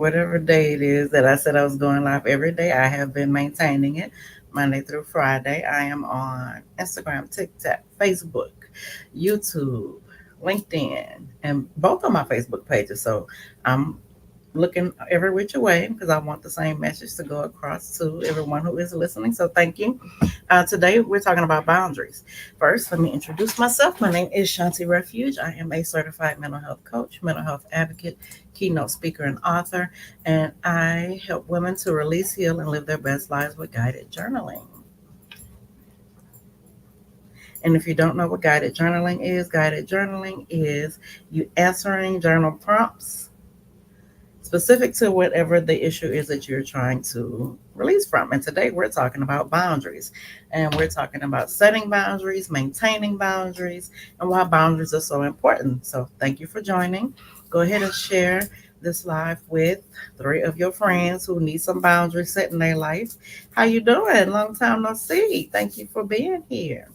whatever day it is that I said I was going live every day, I have been maintaining it Monday through Friday. I am on Instagram, TikTok, Facebook, YouTube, LinkedIn, and both of my Facebook pages. So I'm looking every which way because I want the same message to go across to everyone who is listening. So thank you. Today we're talking about boundaries. First, let me introduce myself. My name is Shanti Refuge. I am a certified mental health coach, mental health advocate, keynote speaker, and author, and I help women to release, heal, and live their best lives with guided journaling. And if you don't know what guided journaling is you answering journal prompts specific to whatever the issue is that you're trying to release from. And today we're talking about boundaries. And we're talking about setting boundaries, maintaining boundaries, and why boundaries are so important. So thank you for joining. Go ahead and share this live with three of your friends who need some boundaries set in their life. How you doing? Long time no see. Thank you for being here.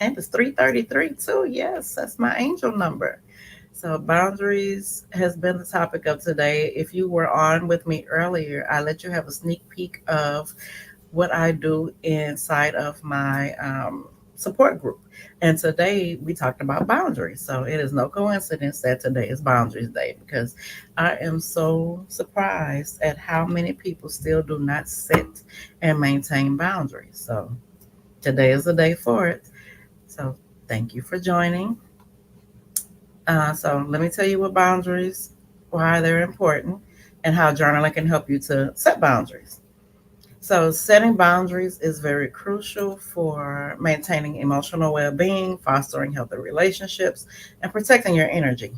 And it's 3:33 too. Yes, that's my angel number. So boundaries has been the topic of today. If you were on with me earlier, I let you have a sneak peek of what I do inside of my support group. And today we talked about boundaries. So it is no coincidence that today is Boundaries Day because I am so surprised at how many people still do not set and maintain boundaries. So today is the day for it. So thank you for joining. So let me tell you what boundaries, why they're important, and how journaling can help you to set boundaries. So setting boundaries is very crucial for maintaining emotional well-being, fostering healthy relationships, and protecting your energy.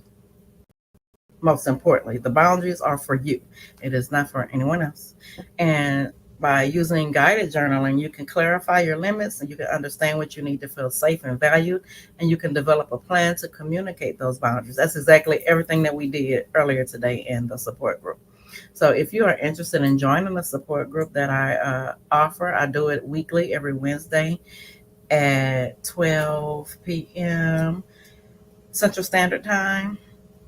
Most importantly, the boundaries are for you. It is not for anyone else. And by using guided journaling, you can clarify your limits and you can understand what you need to feel safe and valued, and you can develop a plan to communicate those boundaries. That's exactly everything that we did earlier today in the support group. So if you are interested in joining the support group that I offer, I do it weekly every Wednesday at 12 p.m. Central Standard Time,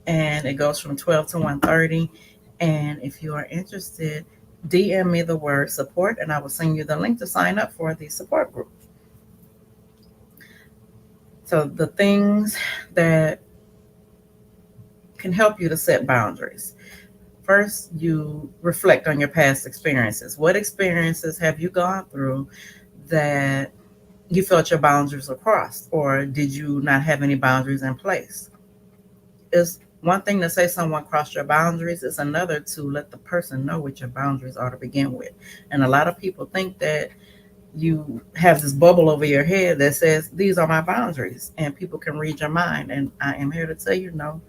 and it goes from 12 to 1:30. And if you are interested, DM me the word support, and I will send you the link to sign up for the support group. So the things that can help you to set boundaries. First, you reflect on your past experiences. What experiences have you gone through that you felt your boundaries were crossed, or did you not have any boundaries in place? It's one thing to say someone crossed your boundaries, it's another to let the person know what your boundaries are to begin with. And a lot of people think that you have this bubble over your head that says, these are my boundaries, and people can read your mind. And I am here to tell you, no,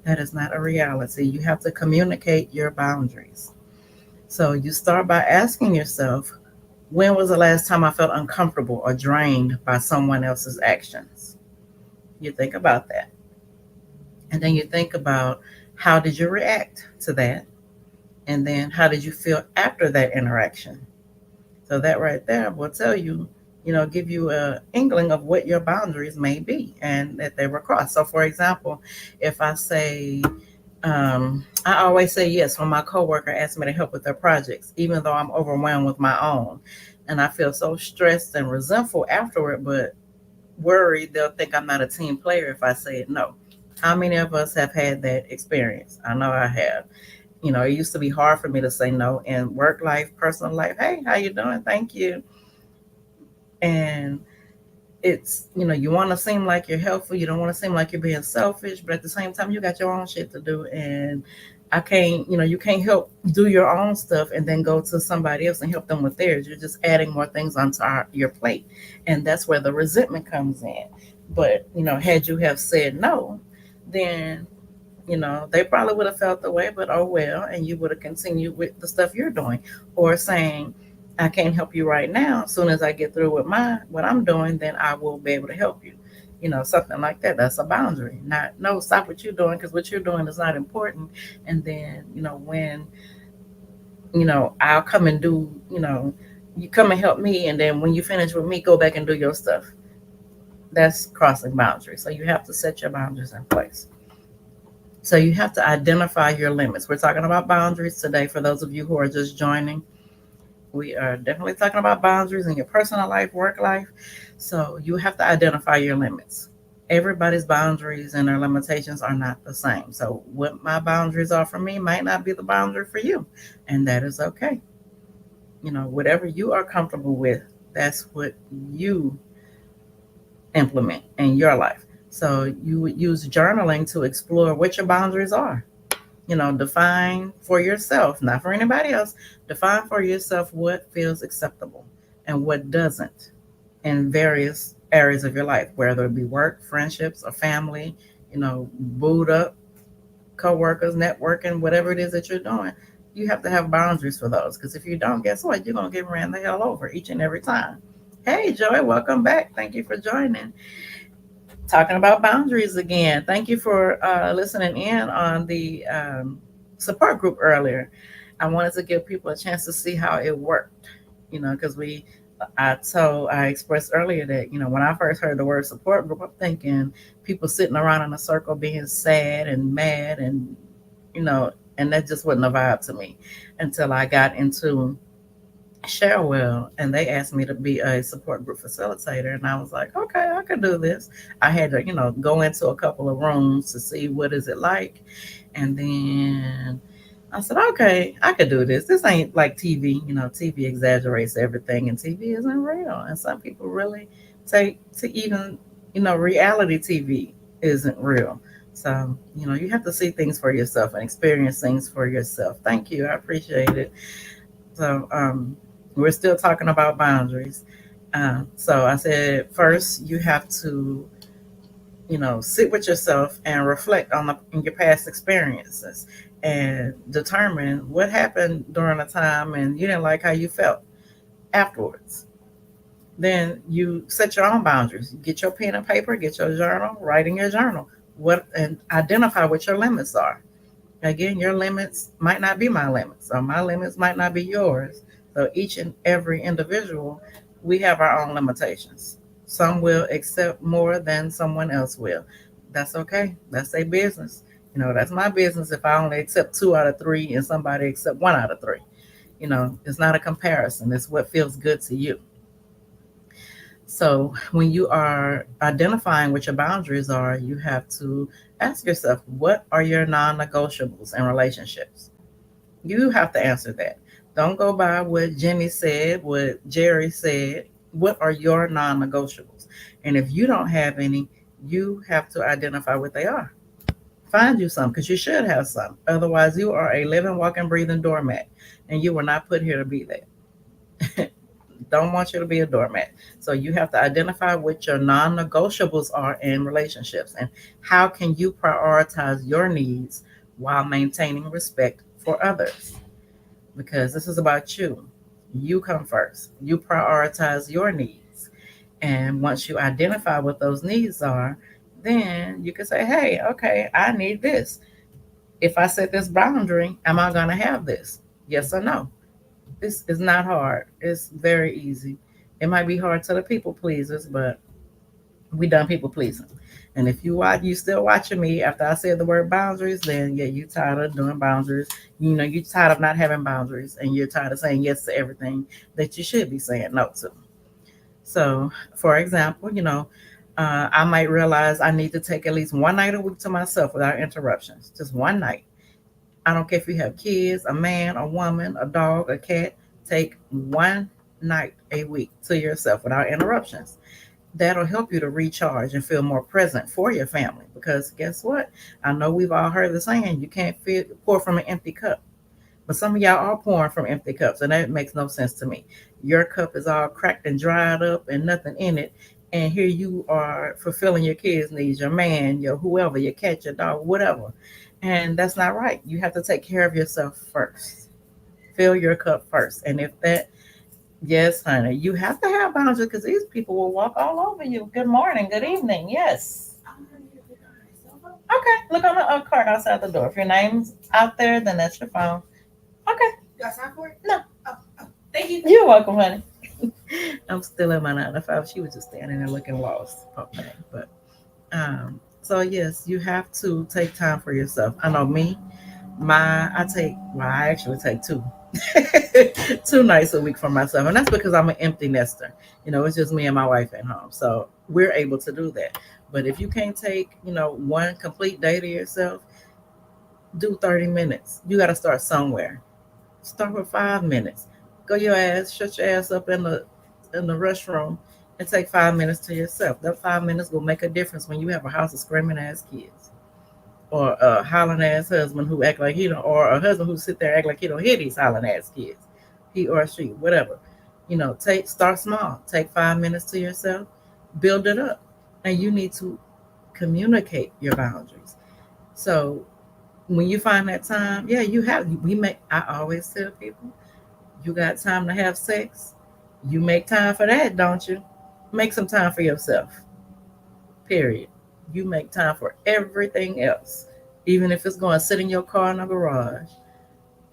that is not a reality. You have to communicate your boundaries. So you start by asking yourself, when was the last time I felt uncomfortable or drained by someone else's actions? You think about that. And then you think about, how did you react to that? And then how did you feel after that interaction? So that right there will tell you, give you a inkling of what your boundaries may be and that they were crossed. So for example, if I say, I always say yes when my coworker asks me to help with their projects, even though I'm overwhelmed with my own. And I feel so stressed and resentful afterward, but worried they'll think I'm not a team player if I say no. How many of us have had that experience? I know I have. It used to be hard for me to say no in work life, personal life. Hey, how you doing? Thank you. And it's, you want to seem like you're helpful. You don't want to seem like you're being selfish, but at the same time, you got your own shit to do. And I can't, you can't help do your own stuff and then go to somebody else and help them with theirs. You're just adding more things onto your plate. And that's where the resentment comes in. But, had you have said no, then they probably would have felt the way, but oh well, and you would have continued with the stuff you're doing, or saying, I can't help you right now. As soon as I get through with what I'm doing, then I will be able to help you. Something like that. That's a boundary. Not, no, stop what you're doing because what you're doing is not important. And then, when, I'll come and do, you come and help me. And then when you finish with me, go back and do your stuff. That's crossing boundaries. So you have to set your boundaries in place. So you have to identify your limits. We're talking about boundaries today. For those of you who are just joining, we are definitely talking about boundaries in your personal life, work life. So you have to identify your limits. Everybody's boundaries and their limitations are not the same. So what my boundaries are for me might not be the boundary for you, and that is okay. Whatever you are comfortable with, that's what you implement in your life. So you would use journaling to explore what your boundaries are. Define for yourself, not for anybody else. Define for yourself what feels acceptable and what doesn't in various areas of your life, whether it be work, friendships, or family, boot up, co-workers, networking, whatever it is that you're doing. You have to have boundaries for those, because if you don't, guess what? You're going to get ran the hell over each and every time. Hey, Joy, welcome back. Thank you for joining. Talking about boundaries again. Thank you for listening in on the support group earlier. I wanted to give people a chance to see how it worked, because I expressed earlier that, when I first heard the word support group, I'm thinking people sitting around in a circle being sad and mad, and that just wasn't a vibe to me until I got into Sharewell, and they asked me to be a support group facilitator, and I was like, okay, I could do this. I had to, go into a couple of rooms to see what is it like, and then I said, okay, I could do this. This ain't like TV. TV exaggerates everything, and TV isn't real, and some people really take to even, reality TV isn't real. So, you have to see things for yourself and experience things for yourself. Thank you. I appreciate it. So we're still talking about boundaries. So I said first you have to, sit with yourself and reflect on in your past experiences and determine what happened during the time and you didn't like how you felt afterwards. Then you set your own boundaries. Get your pen and paper, get your journal, write in your journal and identify what your limits are. Again, your limits might not be my limits, or my limits might not be yours. So each and every individual, we have our own limitations. Some will accept more than someone else will. That's okay. That's their business. That's my business if I only accept 2 out of 3 and somebody accept 1 out of 3. It's not a comparison. It's what feels good to you. So when you are identifying what your boundaries are, you have to ask yourself, what are your non-negotiables in relationships? You have to answer that. Don't go by what Jimmy said, what Jerry said. What are your non-negotiables? And if you don't have any, you have to identify what they are. Find you some, because you should have some. Otherwise, you are a living, walking, breathing doormat, and you were not put here to be that. Don't want you to be a doormat. So you have to identify what your non-negotiables are in relationships and how can you prioritize your needs while maintaining respect for others. Because this is about you. You come first. You prioritize your needs. And once you identify what those needs are, then you can say, hey, okay, I need this. If I set this boundary, am I going to have this? Yes or no? This is not hard. It's very easy. It might be hard to the people pleasers, but we done people pleasing. And if you still watching me after I said the word boundaries, then yeah, you tired of doing boundaries. You tired of not having boundaries, and you're tired of saying yes to everything that you should be saying no to. So, for example, I might realize I need to take at least one night a week to myself without interruptions. Just one night. I don't care if you have kids, a man, a woman, a dog, a cat. Take one night a week to yourself without interruptions. That'll help you to recharge and feel more present for your family. Because guess what? I know we've all heard the saying, you can't pour from an empty cup. But some of y'all are pouring from empty cups, and that makes no sense to me. Your cup is all cracked and dried up and nothing in it. And here you are fulfilling your kids' needs, your man, your whoever, your cat, your dog, whatever. And that's not right. You have to take care of yourself first. Fill your cup first. And if that, yes, honey, you have to have boundaries because these people will walk all over you. Good morning, good evening. Yes. Okay, look on the card outside the door. If your name's out there, then that's your phone. Okay. You got time for it? No. Oh, thank you. You're welcome, honey. I'm still in my 9 to 5. She was just standing there looking lost. Okay, but So yes, you have to take time for yourself. I know me, I actually take two, 2 nights a week for myself, and that's because I'm an empty nester. It's just me and my wife at home, so we're able to do that. But if you can't take, one complete day to yourself, do 30 minutes. You got to start somewhere. Start with 5 minutes. Go your ass, shut your ass up in the restroom, and take 5 minutes to yourself. That 5 minutes will make a difference when you have a house of screaming ass kids, or a hollering ass husband who act like he don't, or a husband who sit there act like he don't hear these hollering ass kids, he or she, whatever. Start small. Take 5 minutes to yourself, build it up, and you need to communicate your boundaries. So when you find that time, yeah, you have. We make. I always tell people, you got time to have sex. You make time for that, don't you? Make some time for yourself. Period. You make time for everything else, even if it's going to sit in your car in the garage,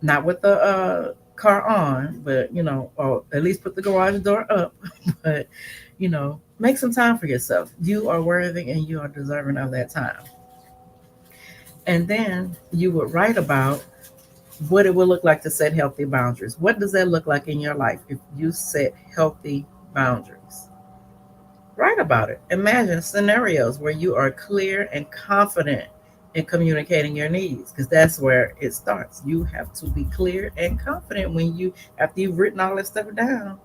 not with the car on, but or at least put the garage door up. But make some time for yourself. You are worthy and you are deserving of that time. And then you would write about what it would look like to set healthy boundaries. What does that look like in your life if you set healthy boundaries? Write about it. Imagine scenarios where you are clear and confident in communicating your needs, because that's where it starts. You have to be clear and confident after you've written all that stuff down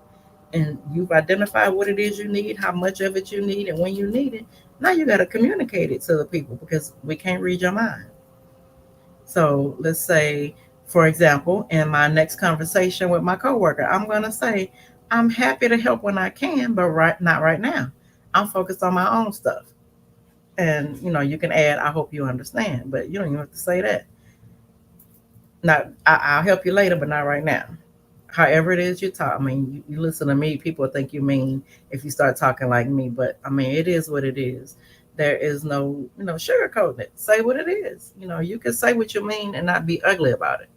and you've identified what it is you need, how much of it you need, and when you need it. Now you got to communicate it to the people because we can't read your mind. So let's say, for example, in my next conversation with my coworker, I'm going to say, I'm happy to help when I can, but not right now. I'm focused on my own stuff. And you can add, I hope you understand, but you don't even have to say that. Not, I'll help you later, but not right now. However it is you talk. I mean, you listen to me, people think you mean if you start talking like me, but I mean, it is what it is. There is no, sugarcoating it. Say what it is. You can say what you mean and not be ugly about it.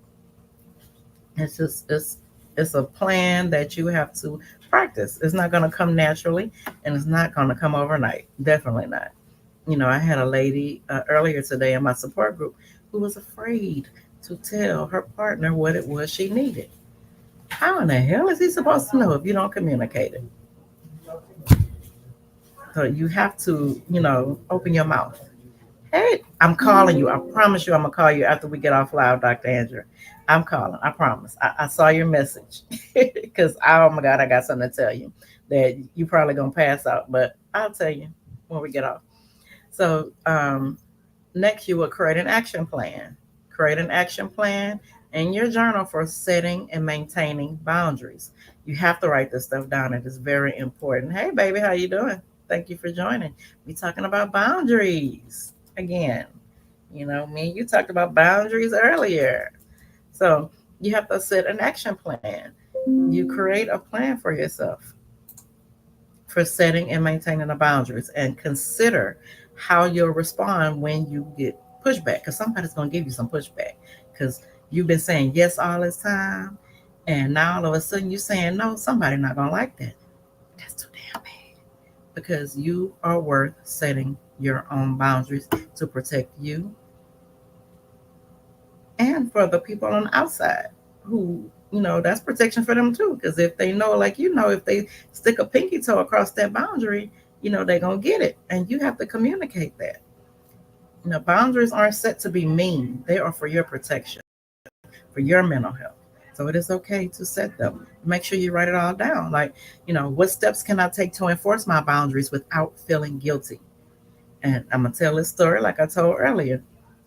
It's a plan that you have to practice. It's not going to come naturally, and it's not going to come overnight. Definitely not. I had a lady earlier today in my support group who was afraid to tell her partner what it was she needed. How in the hell is he supposed to know if you don't communicate it? So you have to, open your mouth. Hey, I'm calling you. I promise you, I'm gonna call you after we get off live, Dr. Andrew. I'm calling. I promise. I saw your message because oh my God, I got something to tell you that you probably gonna pass out, but I'll tell you when we get off. So next, you will create an action plan. Create an action plan in your journal for setting and maintaining boundaries. You have to write this stuff down. It is very important. Hey, baby, how you doing? Thank you for joining. We're talking about boundaries again. Me and you talked about boundaries earlier. So you have to set an action plan. You create a plan for yourself for setting and maintaining the boundaries and consider how you'll respond when you get pushback, because somebody's going to give you some pushback because you've been saying yes all this time, and now all of a sudden you're saying no. Somebody not going to like that. That's too damn bad, because you are worth setting your own boundaries to protect you and for the people on the outside who, that's protection for them too. Because if they know, like, if they stick a pinky toe across that boundary, they're going to get it. And you have to communicate that. Boundaries aren't set to be mean, they are for your protection, for your mental health. So it is okay to set them. Make sure you write it all down. Like, what steps can I take to enforce my boundaries without feeling guilty? And I'm going to tell this story like I told earlier.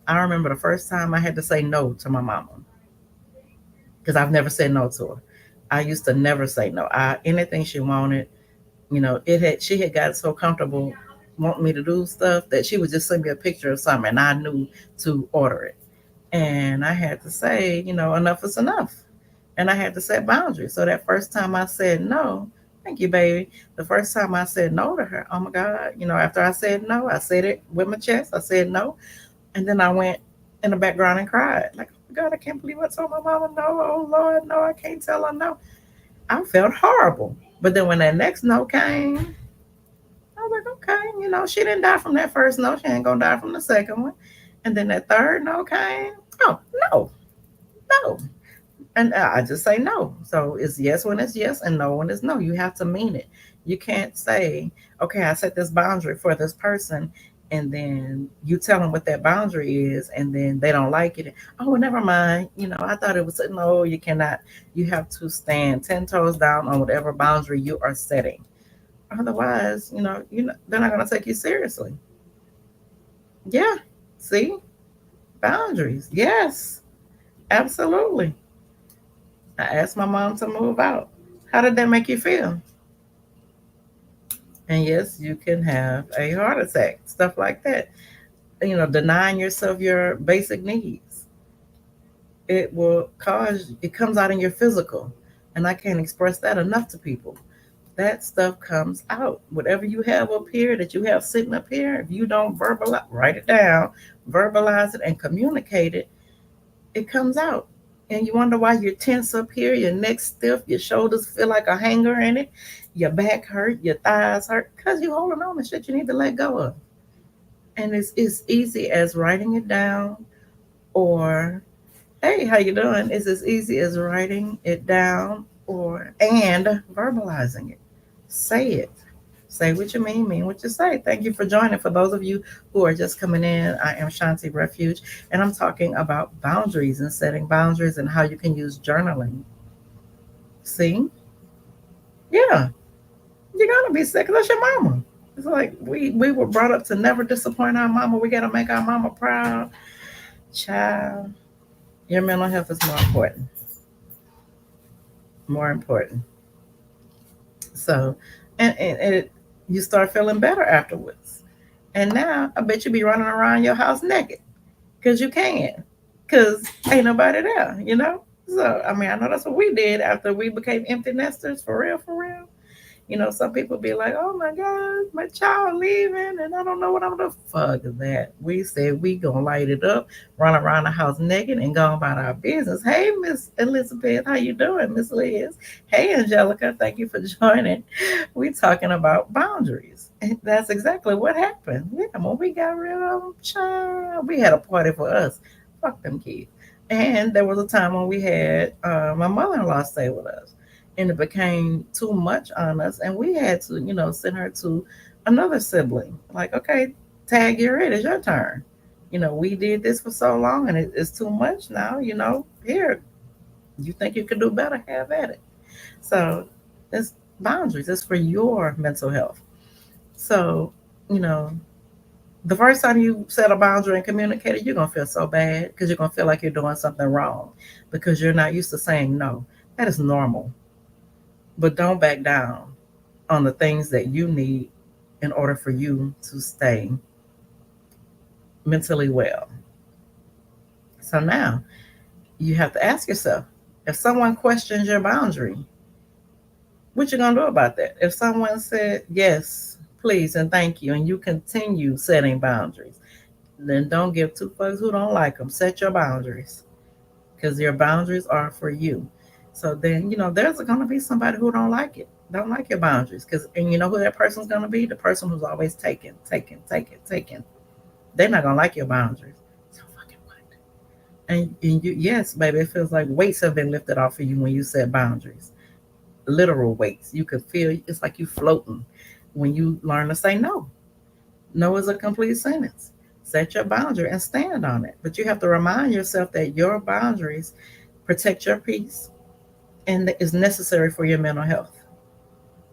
I remember the first time I had to say no to my mama because I've never said no to her. I used to never say no. Anything she wanted, she had got so comfortable wanting me to do stuff that she would just send me a picture of something and I knew to order it. And I had to say, enough is enough. And I had to set boundaries. So that first time I said no, thank you, baby. The first time I said no to her, oh my God, after I said no, I said it with my chest. I said no. And then I went in the background and cried. Like, oh my God, I can't believe I told my mama no. Oh Lord, no, I can't tell her no. I felt horrible. But then when that next no came, I was like, okay, she didn't die from that first no. She ain't gonna die from the second one. And then that third no came. Oh, no, no. And I just say no. So it's yes when it's yes and no when it's no. You have to mean it. You can't say, okay, I set this boundary for this person, and then you tell them what that boundary is, and then they don't like it. Oh, well, never mind. I thought it was no. You cannot. You have to stand 10 toes down on whatever boundary you are setting. Otherwise, they're not going to take you seriously. Yeah. See, boundaries. Yes, absolutely. I asked my mom to move out. How did that make you feel? And yes, you can have a heart attack, stuff like that. Denying yourself your basic needs. It comes out in your physical. And I can't express that enough to people. That stuff comes out. Whatever you have up here that you have sitting up here, if you don't verbalize, write it down, verbalize it, and communicate it, it comes out. And you wonder why you're tense up here, your neck stiff, your shoulders feel like a hanger in it, your back hurt, your thighs hurt, because you're holding on to shit you need to let go of. And it's easy as writing it down, or hey, how you doing? It's as easy as writing it down or and verbalizing it. Say it. Say what you mean what you say. Thank you for joining. For those of you who are just coming in, I am Shanti Refuge, and I'm talking about boundaries and setting boundaries and how you can use journaling. See? Yeah, you're gonna be sick. That's your mama. It's like we were brought up to never disappoint our mama. We gotta make our mama proud. Child, your mental health is more important. More important. So, and you start feeling better afterwards. And now I bet you be running around your house naked because you can, because ain't nobody there. So I mean, I know that's what we did after we became empty nesters, for real, for real. Some people be like, "Oh my God, my child leaving, and I don't know what I'm gonna do." Fuck that. We said we gonna light it up, run around the house naked, and go about our business. Hey, Miss Elizabeth, how you doing, Miss Liz? Hey, Angelica, thank you for joining. We talking about boundaries. And that's exactly what happened. Yeah, when we got rid of them, child, we had a party for us. Fuck them kids. And there was a time when we had my mother-in-law stay with us, and it became too much on us, and we had to send her to another sibling. Like, okay, tag, you're it, it's your turn. We did this for so long, and it's too much now. Here, you think you can do better, have at it. So it's boundaries. It's for your mental health. So you know the first time you set a boundary and communicate it, you're gonna feel so bad because you're gonna feel like you're doing something wrong because you're not used to saying no. That is normal. But don't back down on the things that you need in order for you to stay mentally well. So now you have to ask yourself, if someone questions your boundary, what you gonna do about that? If someone said yes, please and thank you, and you continue setting boundaries, then don't give two fucks who don't like them. Set your boundaries because your boundaries are for you. So then, there's going to be somebody who don't like your boundaries. And you know who that person's going to be? The person who's always taking, taking, taking, taking. They're not going to like your boundaries. So fucking what? And you, yes, baby, it feels like weights have been lifted off of you when you set boundaries. Literal weights. You could feel it's like you floating when you learn to say no. No is a complete sentence. Set your boundary and stand on it. But you have to remind yourself that your boundaries protect your peace and is necessary for your mental health.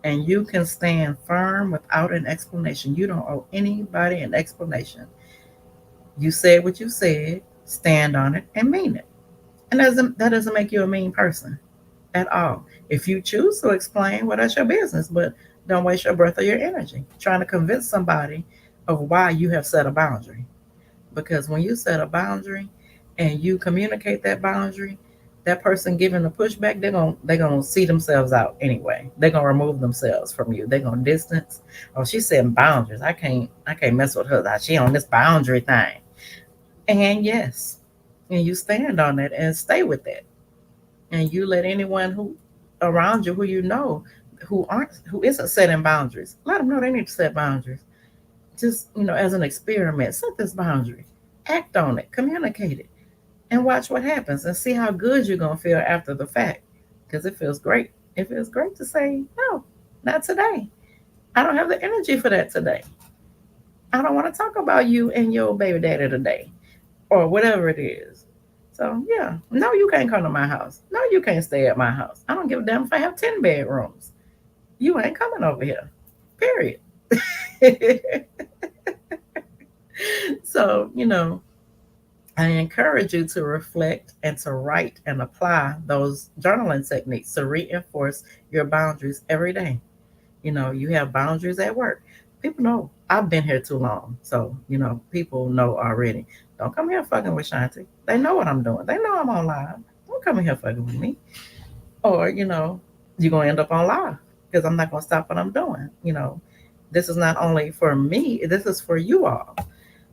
And you can stand firm without an explanation. You don't owe anybody an explanation. You said what you said, stand on it, and mean it. And that doesn't make you a mean person at all. If you choose to explain, well, that's your business, but don't waste your breath or your energy trying to convince somebody of why you have set a boundary. Because when you set a boundary and you communicate that boundary, that person giving the pushback, they're gonna see themselves out anyway. They're gonna remove themselves from you. They're gonna distance. Oh, she's setting boundaries. I can't mess with her. She on this boundary thing. And yes, and you stand on it and stay with that. And you let anyone who around you who who isn't setting boundaries, let them know they need to set boundaries. Just, as an experiment, set this boundary, act on it, communicate it, and watch what happens and see how good you're going to feel after the fact. Because it feels great. It feels great to say, no, not today. I don't have the energy for that today. I don't want to talk about you and your baby daddy today, or whatever it is. So, yeah, no, you can't come to my house. No, you can't stay at my house. I don't give a damn if I have 10 bedrooms. You ain't coming over here, period. So, I encourage you to reflect and to write and apply those journaling techniques to reinforce your boundaries every day. You have boundaries at work. People know I've been here too long. So, people know already. Don't come here fucking with Shanti. They know what I'm doing. They know I'm on live. Don't come in here fucking with me. Or, you're going to end up on live because I'm not going to stop what I'm doing. This is not only for me, this is for you all.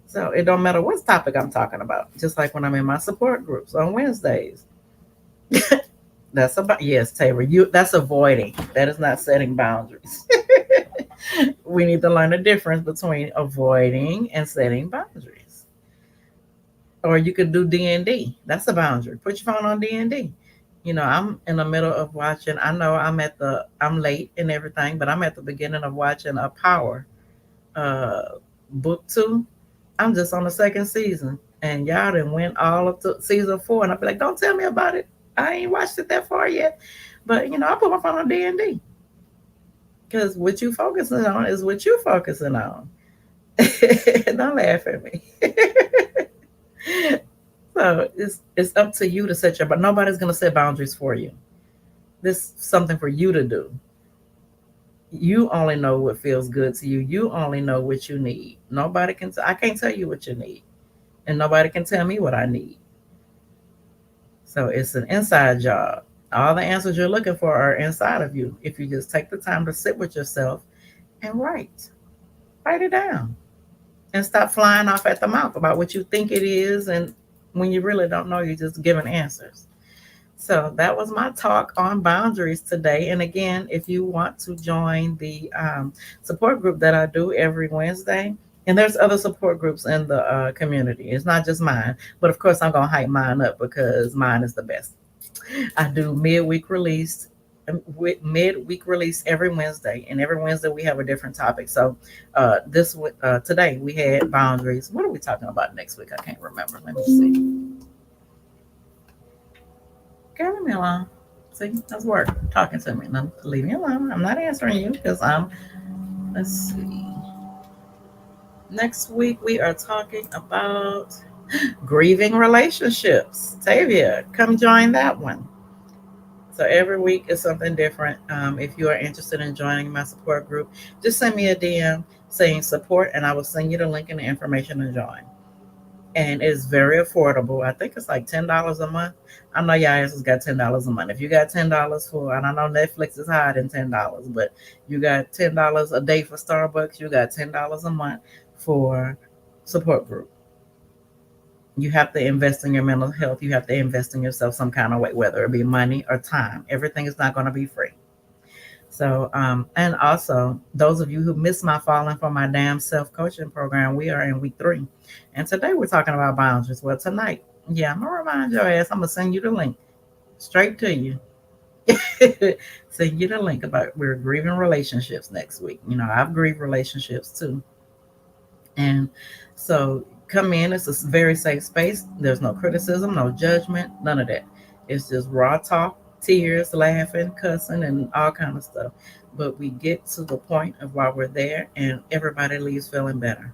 So it don't matter what topic I'm talking about. Just like when I'm in my support groups on Wednesdays. That's about, yes, Taylor, that's avoiding. That is not setting boundaries. We need to learn the difference between avoiding and setting boundaries. Or you could do D&D. That's a boundary. Put your phone on D&D. I'm in the middle of watching. I know I'm late and everything, but I'm at the beginning of watching a Power uh book 2. I'm just on the second season, and y'all done went all up to season 4, and I'll be like, don't tell me about it. I ain't watched it that far yet, but I put my phone on D&D because what you focusing on is what you focusing on. Don't laugh at me. So it's up to you to set but nobody's gonna set boundaries for you. This is something for you to do. You only know what feels good to you. You only know what you need. Nobody can. I can't tell you what you need, and nobody can tell me what I need. So it's an inside job. All the answers you're looking for are inside of you. If you just take the time to sit with yourself and write it down, and stop flying off at the mouth about what you think it is, and when you really don't know, you're just giving answers. So that was my talk on boundaries today. And again, if you want to join the support group that I do every Wednesday, and there's other support groups in the community. It's not just mine, but of course I'm gonna hype mine up because mine is the best. I do midweek release every Wednesday, and every Wednesday we have a different topic. So today we had boundaries. What are we talking about next week? I can't remember. Let me see. Girl, leave me alone. See, that's work talking to me. No, leave me alone. I'm not answering you because let's see. Next week we are talking about grieving relationships. Tavia, come join that one. So every week is something different. If you are interested in joining my support group, just send me a DM saying support, and I will send you the link and the information to join. And it's very affordable. I think it's like $10 a month. I know y'all has got $10 a month. If you got $10 for, and I know Netflix is higher than $10, but you got $10 a day for Starbucks, you got $10 a month for support group. You have to invest in your mental health. You have to invest in yourself some kind of way, whether it be money or time. Everything is not going to be free. So, and also those of you who missed my Falling for My Damn Self coaching program, we are in week 3. And today we're talking about boundaries. Well, tonight, I'm going to remind your ass, I'm going to send you the link straight to you. Send you the link about we're grieving relationships next week. I've grieved relationships too. And so come in. It's a very safe space. There's no criticism, no judgment, none of that. It's just raw talk, tears, laughing, cussing, and all kind of stuff. But we get to the point of why we're there, and everybody leaves feeling better.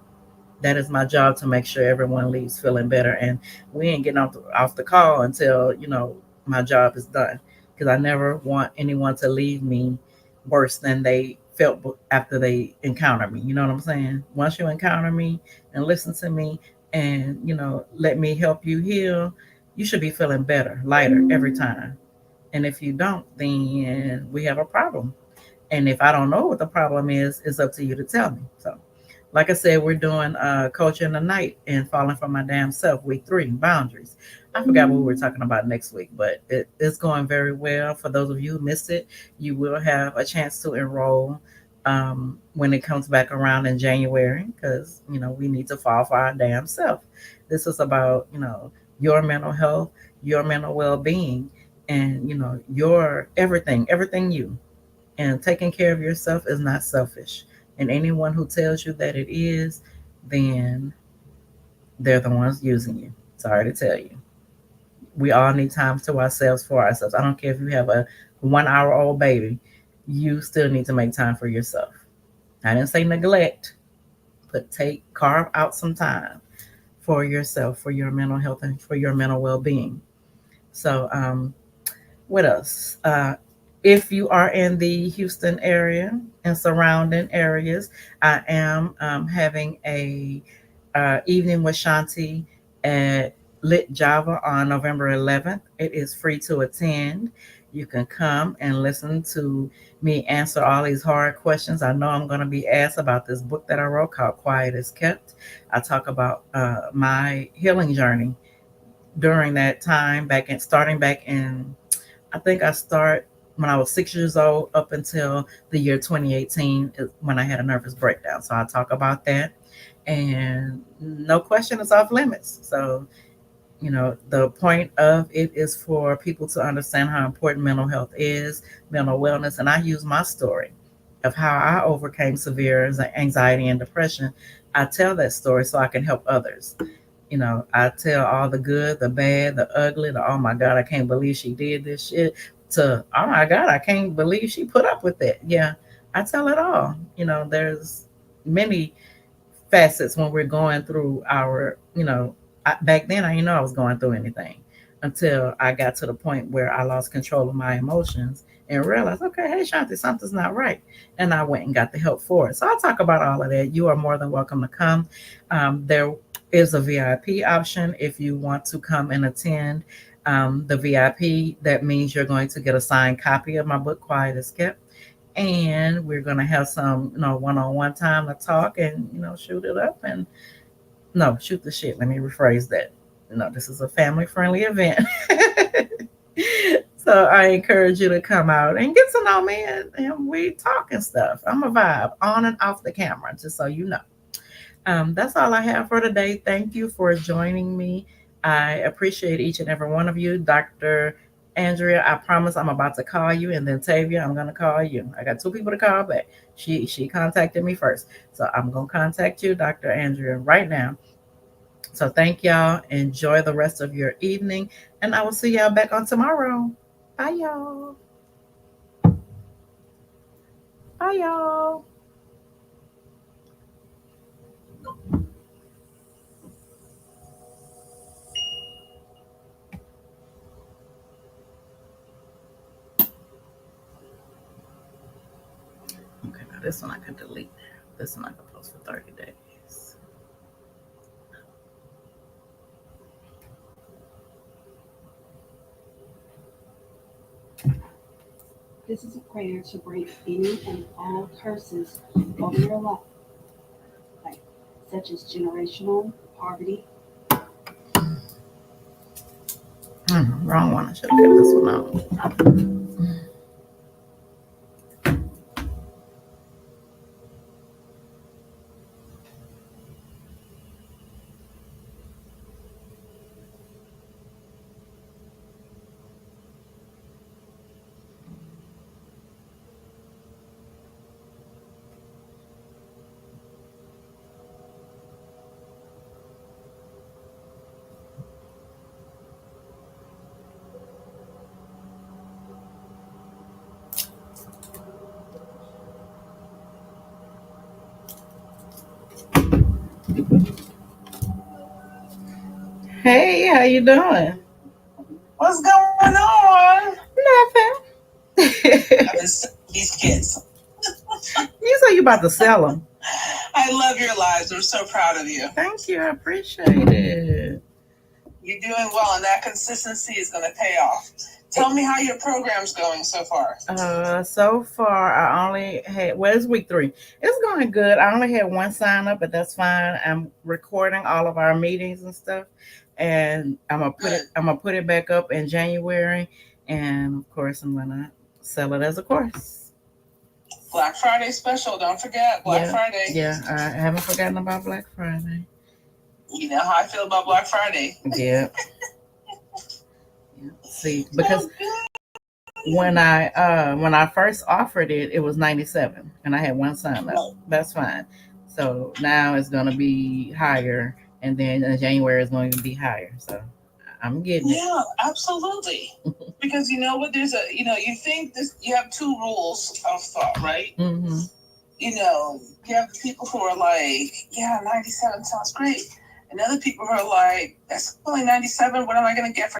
That is my job, to make sure everyone leaves feeling better. And we ain't getting off the call until my job is done, because I never want anyone to leave me worse than they felt after they encounter me. You know what I'm saying? Once you encounter me and listen to me and let me help you heal, you should be feeling better, lighter every time. And if you don't, then we have a problem. And if I don't know what the problem is, it's up to you to tell me. So like I said, we're doing coaching tonight and Falling for My Damn Self, week 3, boundaries. I forgot what we were talking about next week, but it's going very well. For those of you who missed it, you will have a chance to enroll when it comes back around in January, because we need to fall for our damn self. This is about your mental health, your mental well-being, and your everything you. And taking care of yourself is not selfish. And anyone who tells you that it is, then they're the ones using you. Sorry to tell you. We all need time to ourselves for ourselves. I don't care if you have a 1 hour old baby, you still need to make time for yourself. I didn't say neglect, but carve out some time for yourself, for your mental health, and for your mental well being. So, what else? If you are in the Houston area and surrounding areas, I am having a evening with Shanti at Lit Java on November 11th. It is free to attend. You can come and listen to me answer all these hard questions. I know I'm going to be asked about this book that I wrote called Quiet is Kept. I talk about my healing journey during that time, starting back in, I think I start when I was 6 years old up until the year 2018 is when I had a nervous breakdown. So I talk about that, and no question is off limits. So the point of it is for people to understand how important mental health is, mental wellness, and I use my story of how I overcame severe anxiety and depression. I tell that story so I can help others. I tell all the good, the bad, the ugly, the oh my God, I can't believe she did this shit, to oh my God, I can't believe she put up with it. Yeah, I tell it all. There's many facets when we're going through back then I didn't know I was going through anything until I got to the point where I lost control of my emotions and realized, okay, hey Shanti, something's not right. And I went and got the help for it. So I'll talk about all of that. You are more than welcome to come. There is a VIP option if you want to come and attend. The VIP, that means you're going to get a signed copy of my book, Quiet is Kept, and we're gonna have some one-on-one time to talk and shoot it up and no shoot the shit. Let me rephrase that. No, this is a family friendly event. So I encourage you to come out and get to know me, and we talk and stuff. I'm a vibe on and off the camera, just so you know. That's all I have for today. Thank you for joining me. I appreciate each and every one of you. Dr. Andrea, I promise I'm about to call you, and then Tavia, I'm gonna call you. I got two people to call back. She contacted me first, so I'm gonna contact you, Dr. Andrea, right now. So thank y'all. Enjoy the rest of your evening, and I will see y'all back on tomorrow. Bye, y'all. Bye, y'all. Okay, now this one I can delete. This one I can post for 30 days. This is a prayer to break any and all curses over your life, such as generational poverty. Wrong one. I should have kept this one out. Hey, how you doing? What's going on? Nothing. These kids. You say you about to sell them. I love your lives. I'm so proud of you. Thank you. I appreciate it. You're doing well, and that consistency is going to pay off. Tell me how your program's going so far. So far I only had, well, it's week 3. It's going good. I only had one sign up, but that's fine. I'm recording all of our meetings and stuff, and I'm gonna put it back up in January, and of course I'm gonna sell it as a course. Black Friday special. Don't forget Black Yeah, Friday. Yeah, I haven't forgotten about Black Friday. You know how I feel about Black Friday. Yeah. See, because when I first offered it, it was 97, and I had one sign up. That's fine. So now it's gonna be higher, and then in January it's going to be higher. So I'm getting it. Yeah, absolutely. Because you know what? There's you think this. You have two rules of thought, right? Mm-hmm. You have the people who are like, yeah, 97 sounds great, and other people who are like, that's only 97. What am I gonna get for